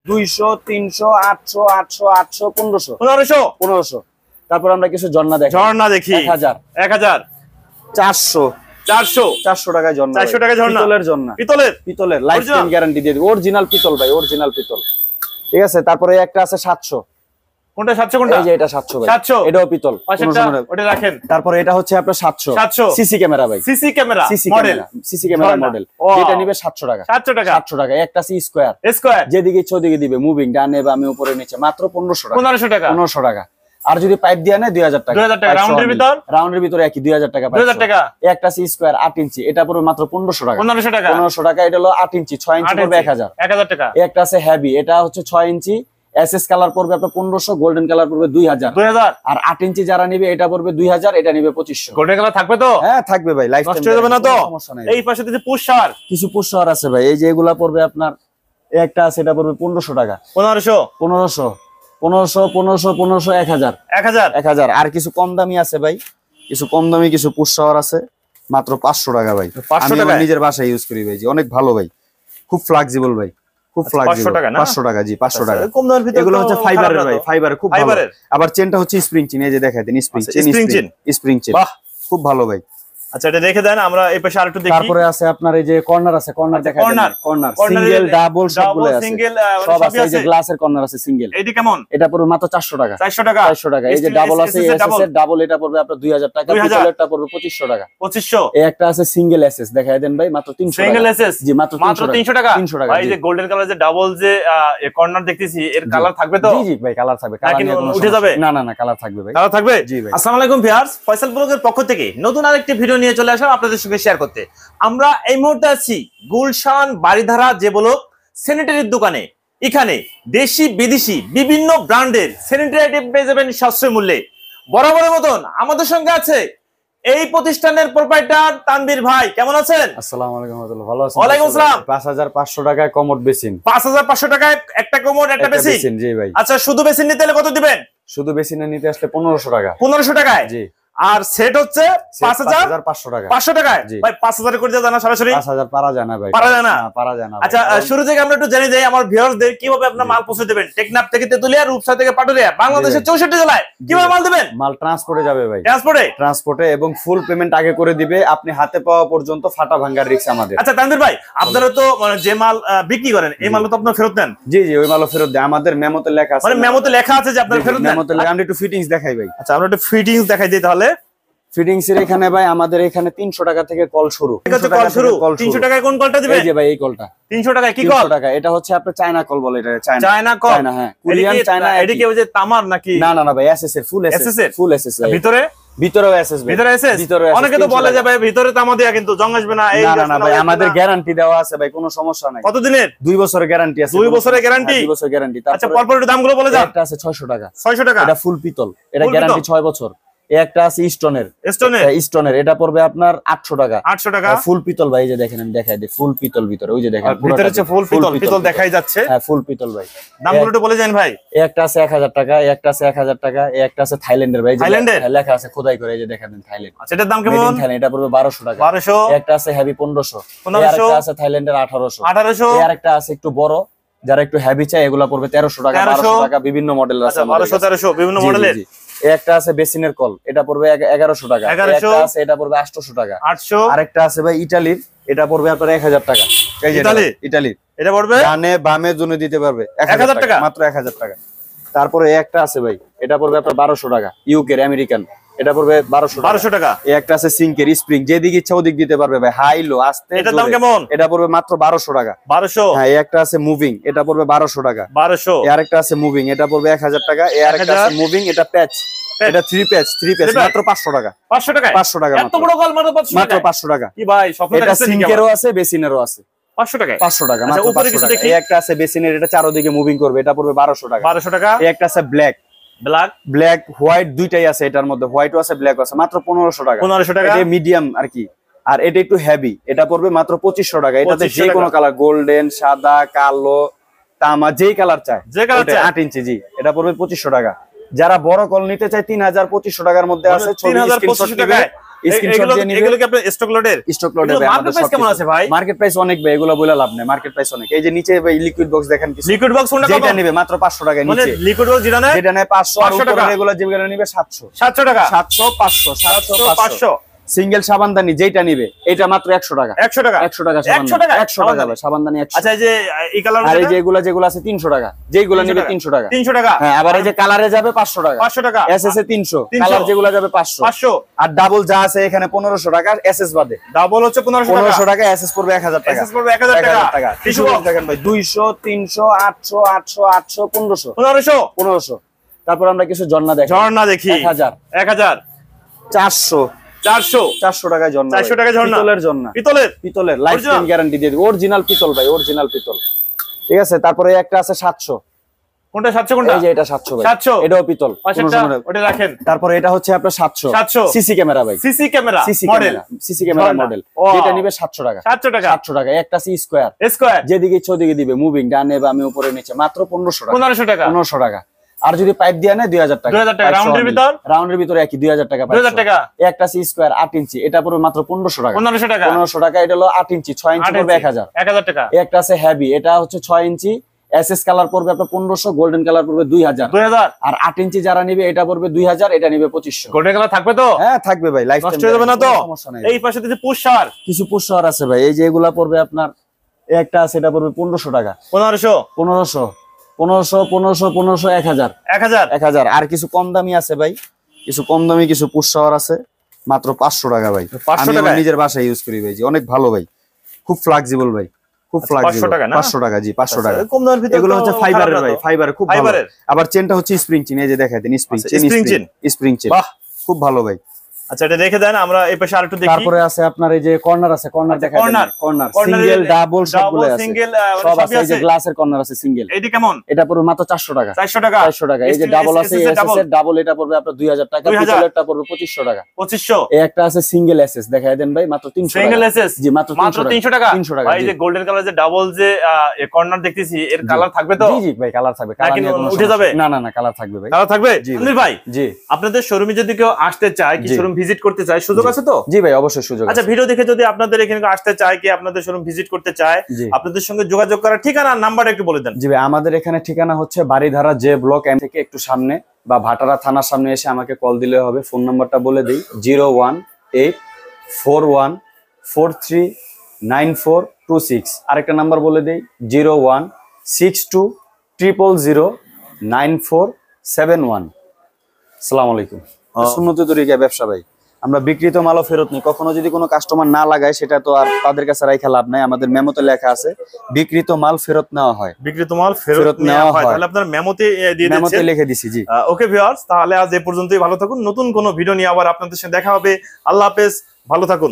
200 300 800 800 800 1500 1500 তারপর আমরা কিছু ঝর্ণা দেখি 1000 400 টাকায় ঝর্ণা 400 টাকায় ঝর্ণা পিতলের ঝর্ণা পিতলের লাইফ টাইম গ্যারান্টি দিয়ে দিব অরিজিনাল পিতল ভাই অরিজিনাল পিতল ঠিক আছে তারপরে একটা আছে 700 কোনটা 700 কোনটা এই যে এটা 700 ভাই 700 এটাও পিতল ওটা রাখেন তারপরে এটা হচ্ছে আপনার 700 সিসি ক্যামেরা ভাই সিসি ক্যামেরা মডেল যেটা নিবে 700 টাকা 700 টাকা একটা আছে স্কয়ার যেদিকে ইচ্ছা ওদিকে দিবে মুভিং ডানে বামে উপরে নিচে মাত্র 1500 টাকা 1500 টাকা আর যদি পাইপ দিয়ে নেয় 2000 টাকা রাউন্ডের ভিতরে একই 2000 টাকা 2000 টাকা একটা আছে স্কয়ার 8 ইঞ্চি এটা পড়বে মাত্র 1500 টাকা এটা হলো 8 ইঞ্চি 6 ইঞ্চি পড়বে 1000 টাকা একটা আছে হেভি এটা হচ্ছে 6 ইঞ্চি এসএস কালার পড়বে আপনার 1500 গোল্ডেন কালার পড়বে 2000 আর 8 ইঞ্চি যারা নিবে এটা পড়বে 2000 এটা নিবে 2500 গোল্ডেন কালার থাকবে তো হ্যাঁ থাকবে ভাই লাইফ টাইম যাবে না তো এই পাশে দিতে পুশার কিছু পুশার আছে ভাই এই যে এগুলা পড়বে আপনার একটা আছে এটা পড়বে 1500 টাকা 1500 1000 আর কিছু কম দামি আছে ভাই কিছু কম দামি কিছু পুশার আছে মাত্র 500 টাকা ভাই 500 টাকা নিজের বাসায় ইউজ করি ভাই অনেক ভালো ভাই খুব ফ্লেক্সিবল ভাই খুব ফ্লেক্সিবল 500 টাকা জি 500 টাকা কম দামের ভিতরে এগুলো হচ্ছে ফাইবারের ভাই ফাইবারের খুব ভালো আবার চেনটা হচ্ছে স্প্রিং চেন এই যে দেখাই দেন স্প্রিং চেন বাহ খুব ভালো ভাই আচ্ছা এটা দেখে দেন আমরা এই পাশে আরেকটু দেখি তারপরে আছে আপনার এই যে কর্নার আছে কর্নার দেখাই দেন কর্নার সিঙ্গেল ডাবল সবগুলো আছে সব আছে এই যে গ্লাসের কর্নার আছে সিঙ্গেল এইটা কেমন এটা পড়বে মাত্র 400 টাকা 400 টাকা এই যে ডাবল আছে এসএস এর ডাবল এটা পড়বে আপনার 2000 টাকা পিতলেরটা পড়বে 2500 টাকা 2500 এই একটা আছে সিঙ্গেল এসএস দেখাই দেন ভাই মাত্র 300 টাকা সিঙ্গেল এসএস জি মাত্র 300 টাকা 300 টাকা ভাই এই যে গোল্ডেন কালার যে ডাবল যে কর্নার দেখতেছি এর কালার থাকবে তো জি জি ভাই কালার থাকবে কালার নিয়ে কোনো উঠে যাবে না কালার থাকবে ভাই কালার থাকবে জি ভাই আসসালামু আলাইকুম ভিউয়ার্স ফয়সাল ব্লগের পক্ষ থেকে নতুন আরেকটি ভিডিও নিয়ে চলে আসলাম আপনাদের সঙ্গে শেয়ার করতে আমরা এই মুহূর্তে আছি গুলশান বাড়িধারা যে ব্লক স্যানিটারির দোকানে এখানে দেশি বিদেশি বিভিন্ন ব্র্যান্ডের স্যানিটারি আইটেম পেয়ে যাবেন সাশ্রয় মূল্যে বরাবরের মতন আমাদের সঙ্গে আছে এই প্রতিষ্ঠানের প্রোপাইটার তানভীর ভাই কেমন আছেন আসসালামু আলাইকুম রাহমাতুল্লাহ ভালো আছেন ওয়ালাইকুম আসসালাম 5500 টাকায় কমোড বেসিন 5500 টাকায় একটা কমোড একটা বেসিন জি ভাই আচ্ছা শুধু বেসিন নিতে হলে কত দিবেন শুধু বেসিনে নিতে আসলে 1500 টাকা 1500 টাকায় জি আর সেট হচ্ছে 5500 টাকা 500 টাকায় ভাই 5000 করে দেওয়া জানা সরাসরি 5000 পারা যায় না ভাই পারা যায় না পারা যায় না আচ্ছা শুরু থেকে আমরা একটু জানি যাই আমার ভিউয়ারদের কিভাবে আপনারা মাল পৌঁছে দিবেন টেকনাফ থেকে তেতুলিয়া রূপসা থেকে পাটুরিয়া বাংলাদেশের 64 জেলায় কিভাবে মাল দিবেন মাল ট্রান্সপোর্টে যাবে ভাই ট্রান্সপোর্টে এবং ফুল পেমেন্ট আগে করে দিবে আপনি হাতে পাওয়া পর্যন্ত ফাটা ভাঙার রিস্ক আমাদের আচ্ছা তানভীর ভাই আপনারা তো মানে যে মাল বিক্রি করেন এই মাল তো আপনারা ফেরত দেন জি জি ওই মালও ফেরত দেয় আমাদের মেমোতে লেখা আছে মানে মেমোতে লেখা আছে যে আপনারা ফেরত দেন মেমোতে লেখা আমরা একটু ফিটিংস দেখাই ভাই আচ্ছা আমরা একটু ফিটিংস দেখাই দিই তাহলে ফিটিংস এর এখানে ভাই আমাদের এখানে 300 টাকা থেকে কল শুরু 300 টাকায় কোন কলটা দিবেন এই যে ভাই এই কলটা 300 টাকায় কি কল 300 টাকা এটা হচ্ছে আপনার চায়না কল বলে এটা চায়না কল চায়না হ্যাঁ কোরিয়ান চায়না এটা কি ওই যে তামার নাকি না ভাই এসএস এর ফুল এসএস ভিতরেও এসএস অনেকে তো বলে যে ভাই ভিতরে তামা দেয়া কিন্তু জং আসবে না এই না ভাই আমাদের গ্যারান্টি দেওয়া আছে ভাই কোনো সমস্যা নাই কতদিনের 2 বছরের গ্যারান্টি আছে 2 বছরের গ্যারান্টি 2 বছরের গ্যারান্টি আচ্ছা পরপর একটু দামগুলো বলে যান একটা আছে 600 টাকা এটা ফুল পিতল এটা গ্যারান্টি 6 বছর একটা আছে স্টোনের এটা পড়বে আপনার 800 টাকা ফুল পিতল ভাই যে দেখেন আমি দেখাই দিই ফুল পিতল ভিতরে ওই যে দেখেন ভিতরে হচ্ছে ফুল পিতল দেখাই যাচ্ছে হ্যাঁ ফুল পিতল ভাই দামগুলো একটু বলে যান ভাই একটা আছে 1000 টাকা একটা আছে 1000 টাকা একটা আছে থাইল্যান্ডের ভাই লেখা আছে খোদাই করে এই যে দেখেন থাইল্যান্ড আচ্ছা এটার দাম কেমন এটা পড়বে 1200 টাকা 1200 একটা আছে হেভি 1500 একটা আছে থাইল্যান্ডের 1800 একটা আছে একটু বড় যারা একটু হেভি চাই এগুলা পড়বে 1300 টাকা 1200 টাকা বিভিন্ন মডেল আছে আচ্ছা 1200 1300 বিভিন্ন মডেলের একটা আছে বেসিনের কল এটা পড়বে 1100 টাকা একটা আছে এটা পড়বে 800 টাকা 800 আরেকটা আছে ভাই ইতালির এটা পড়বে আপনার 1000 টাকা এই যে ইতালির এটা পড়বে ডানে বামে জন্য দিতে পারবে 1000 টাকা মাত্র 1000 টাকা তারপরে একটা আছে ভাই এটা পড়বে আপনার 1200 টাকা ইউকে আমেরিকান এটা পড়বে 1200 টাকা এই একটা আছে সিঙ্কের স্প্রিং যেদিকে ইচ্ছা ওদিক দিতে পারবে ভাই হাই লো আস্তে এটার দাম কেমন এটা পড়বে মাত্র 1200 টাকা 1200 হ্যাঁ এই একটা আছে মুভিং এটা পড়বে 1200 টাকা 1200 এই আরেকটা আছে মুভিং এটা পড়বে 1000 টাকা এই আরেকটা আছে মুভিং এটা প্যাচ এটা 3 প্যাচ মাত্র 500 টাকা 500 টাকা 500 টাকা এত বড় কল মাত্র 500 টাকা কি ভাই স্বপ্ন এটা সিঙ্কেরও আছে বেসিনেরও আছে 500 টাকা 500 টাকা মাত্র 500 টাকা এই একটা আছে বেসিনের এটা চারদিকে মুভিং করবে এটা পড়বে 1200 টাকা 1200 টাকা এই একটা আছে ব্ল্যাক হোয়াইট দুইটাই আছে এটার মধ্যে হোয়াইটও আছে ব্ল্যাকও আছে মাত্র 1500 টাকা 1500 টাকা এটা মিডিয়াম আর কি আর এটা একটু হেভি এটা পড়বে মাত্র 2500 টাকা এটাতে যে কোনো কালার গোল্ডেন সাদা কালো তামা যেই কালার চায় 8 ইঞ্চি জি এটা পড়বে 2500 টাকা যারা বড় কল নিতে চায় 3250 টাকার মধ্যে আছে 3025 টাকা স্ক্রিনশট দিয়ে নিবে। এগুলো কি আপনার স্টক লোডের? স্টক লোডের ভাই। মার্কেট প্রাইস কেমন আছে ভাই? মার্কেট প্রাইস অনেক ভাই, এগুলো বলে লাভ নাই, মার্কেট প্রাইস অনেক। এই যে নিচে ভাই লিকুইড বক্স দেখেন কিছু, লিকুইড বক্স কোনটা কত? যেটা নিবে মাত্র 500 টাকা নিচে, মানে লিকুইড বক্স যেটা নেয় 500 আর উপরে এগুলো যেগুলো নিবে 700 টাকা, 700 500 700 500। সিঙ্গেল সাবানদানি যেটা নিবে এটা মাত্র 100 টাকা, 100 টাকা 100 টাকা 100 টাকা 100 টাকা ভাই সাবানদানি 100। আচ্ছা এই যে এই কালার, আর এই যে যেগুলো আছে 300 টাকা, যেগুলো নিবে 300 টাকা 300 টাকা। হ্যাঁ, আবার এই যে কালারে যাবে 500 টাকা, 500 টাকা, এসএস এ 300, কালার যেগুলো যাবে 500, আর ডাবল যা আছে এখানে 1500 টাকা এসএস বাদে। ডাবল হচ্ছে 1500 টাকা, এসএস পড়বে 1000 টাকা, এসএস পড়বে 1000 টাকা। টিস্যু বক্স দেখেন ভাই 200 300 800 800 800 1500। তারপর আমরা কিছু ঝর্ণা দেখি, 1000 400 টাকায় ঝর্ণা, 400 টাকায় ঝর্ণা, পিতলের ঝর্ণা, পিতলের লাইফ টাইম গ্যারান্টি দিয়ে দিব, অরিজিনাল পিতল ভাই, অরিজিনাল পিতল। ঠিক আছে, তারপরে একটা আছে 700। কোনটা 700? কোনটা? এই যে এটা 700 ভাই, 700 এটাও পিতল, ওটা রাখেন। তারপরে এটা হচ্ছে আপনার 700 সিসি ক্যামেরা ভাই, সিসি ক্যামেরা মডেল, যেটা নিবে 700 টাকা, 700 টাকা। একটা সি স্কয়ার, যেদিকে ইচ্ছা ওদিকে দিবে, মুভিং ডানে বামে উপরে নিচে, মাত্র 1500 টাকা, 1500 টাকা। আর যদি পাইপ দিয়ে নেয় 2000 টাকা, রাউন্ডের ভিতরে একই 2000 টাকা, 2000 টাকা। একটা সি স্কয়ার 8 ইঞ্চি, এটা পুরো মাত্র 1500 টাকা, 1500 টাকা। এটা হলো 8 ইঞ্চি, 6 ইঞ্চি পড়বে 1000 টাকা। একটা আছে হেভি, এটা হচ্ছে 6 ইঞ্চি, এসএস কালার পড়বে আপনার 1500, গোল্ডেন কালার পড়বে 2000। আর 8 ইঞ্চি যারা নিবে এটা পড়বে 2000, এটা নিবে 2500। গোল্ডেন কালার থাকবে তো? হ্যাঁ থাকবে ভাই, লাইফ টাইম নষ্ট হবে না তো? এই পাশে কিছু পুশার, আছে ভাই, এই যে এগুলা পড়বে আপনার, একটা আছে এটা পড়বে 1500 টাকা, 1500 1000। আর কিছু কম দামি আছে ভাই, কিছু কম দামি কিছু পুশার আছে মাত্র 500 টাকা ভাই। 500 টাকা নিজের বাসায় ইউজ করি ভাই, অনেক ভালো ভাই, খুব ফ্লেক্সিবল ভাই, খুব ফ্লেক্সিবল। 500 টাকা জি, 500 টাকা। এগুলো হচ্ছে ফাইবারের ভাই, ফাইবারের খুব ভালো। আবার চেনটা হচ্ছে স্প্রিং চেন, এই যে দেখাই দেন, স্প্রিং চেন বাহ, খুব ভালো ভাই। আচ্ছা এটা দেখে দেন, আমরা এই পাশে আরেকটু দেখি। তারপরে আছে আপনার এই যে কর্নার আছে, কর্নার দেখাই দেন, কর্নার সিঙ্গেল ডাবল সবগুলো আছে, সব আছে। এই যে গ্লাসের কর্নার আছে সিঙ্গেল, এটা কেমন? এটা পুরো মাত্র 400 টাকা, 400 টাকা। এই যে ডাবল আছে এসএস এর ডাবল, এটা পড়বে আপনার 2000 টাকা, পিতলেরটা পড়বে 2500 টাকা, 2500। এই একটা আছে সিঙ্গেল এসএস দেখাই দেন ভাই, মাত্র 300 টাকা, সিঙ্গেল এসএস জি মাত্র 300 টাকা, 300 টাকা। ভাই এই যে গোল্ডেন কালার যে ডাবল যে কর্নার দেখতেছি, এর কালার থাকবে তো? জি জি ভাই, কালার থাকবে, কালার নিয়ে কোনো উঠে যাবে না? না কালার থাকবে ভাই, কালার থাকবে। আনিল ভাই জি, আপনাদের শোরুমে যদি কেউ আসতে চায়, কি শোরুম ভিজিট করতে চায়, সুযোগ আছে তো? জি ভাই অবশ্যই সুযোগ আছে। আচ্ছা ভিডিও দেখে যদি আপনাদের এখানে আসতে চায়, কি আপনাদের শোরুম ভিজিট করতে চায়, আপনাদের সঙ্গে যোগাযোগ করার ঠিকানা নাম্বার একটু বলে দেন। জি ভাই, আমাদের এখানে ঠিকানা হচ্ছে বাড়িধারা জে ব্লক এম থেকে একটু সামনে, বা ভাটারা থানার সামনে এসে আমাকে কল দিলে হবে। ফোন নাম্বারটা বলে দিই 01841439426। আরেকটা নাম্বার বলে দিই 01620009471। আসসালামু আলাইকুম। সুন্নত তরিকা ব্যবসা ভাই, আমরা বিক্রিত মালও ফেরত নিই। কখনো যদি কোনো কাস্টমার না লাগায়, সেটা তো আর তাদের কাছে রাইখা লাভ নাই। আমাদের মেমোতে লেখা আছে বিক্রিত মাল ফেরত নেওয়া হয়, বিক্রিত মাল ফেরত নেওয়া হয়। তাহলে আপনার মেমোতে দিয়ে দিচ্ছেন, মেমোতে লিখে দিছি। জি ওকে ভিউয়ার্স, তাহলে আজ এই পর্যন্তই। ভালো থাকুন, নতুন কোনো ভিডিও নিয়ে আবার আপনাদের সাথে দেখা হবে। আল্লাহ হাফেজ, ভালো থাকুন।